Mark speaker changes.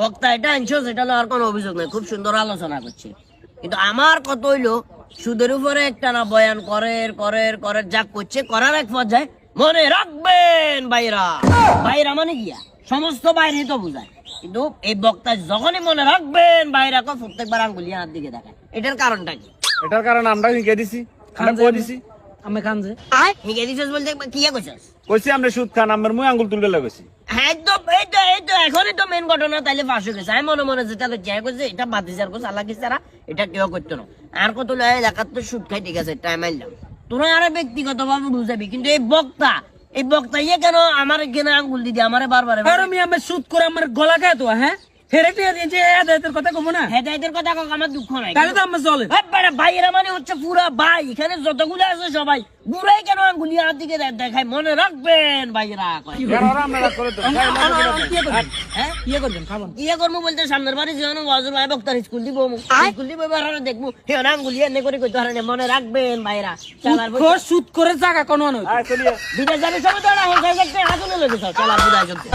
Speaker 1: বক্তা এটা আনছো সেটা আর কোনো অভিযোগ নেই, খুব সুন্দর আলোচনা করছে, কিন্তু আমার কথা হইলো সুদের উপরে একটা না বয়ান করে যা করছে করার এক পর্যায়ে মনে রাখবেন বাইরা, বাইরা মানে গিয়া সমস্ত বাইরে তো বুঝায়, কিন্তু এই বক্তা যখনই মনে রাখবেন বাইরা কো প্রত্যেকবার আঙ্গুলি হাত দিকে দেখায়, এটার কারণটা কি?
Speaker 2: এটার কারণ আমরা হিকে দিছি, আমরা কই দিছি,
Speaker 3: আমি খান যে
Speaker 1: হিগে দিছিস বলতে কি কইছস?
Speaker 2: কইছি আমরা সুদ খান, আমার মুই আঙ্গুল তুলতে লাগছি।
Speaker 1: হ্যাঁ এই তো এখনই তো মেন ঘটনা, তাইলে ফাঁস হয়ে গেছে। আমি মনে যেটা যাই করছে এটা বাতিজার করছে আল্লাহ কি ছাড়া এটা কেউ করতো না। আর কত এলাকার তো সুদ খাই, ঠিক আছে টাইম আইলাম, তোরা আরো ব্যক্তিগত ভাবে বুঝাবি, কিন্তু এই বক্তা ইয়ে কেন আমার কেন আঙ্গুল দিদি আমারে বারবার
Speaker 3: আমি আমার সুদ করে আমার গলা গায়ে তো হ্যাঁ হেরেটি যে হেদায়েতের কথা কমো না,
Speaker 1: হেদায়েতের কথা কাউকে আমার দুঃখ নাই,
Speaker 3: তাহলে তো আমার চলে।
Speaker 1: ভাইয়েরা মানে হচ্ছে পুরা ভাই, এখানে যতগুলো আছে সবাই বুড়াই কেন আঙ্গুলি হাত দিকে দেখায়, মনে রাখবেন ভাইয়েরা কয়।
Speaker 3: হ্যাঁ ইয়ে করবেন খাবেন
Speaker 1: ইয়ে করবো বলতে সামনের বাড়ি যেন ওয়াজুল ভাই বক্তার স্কুল দিব, স্কুল দিব এবার আর দেখবো হে আঙ্গুলি এনে করে কইতে হারে মনে রাখবেন ভাইয়েরা।
Speaker 3: সুদ করে জায়গা কোনো নয়
Speaker 1: বিদেশ যাবে সবাই তো হাজুনে লেগেছে চালার বুঝাই চলছে।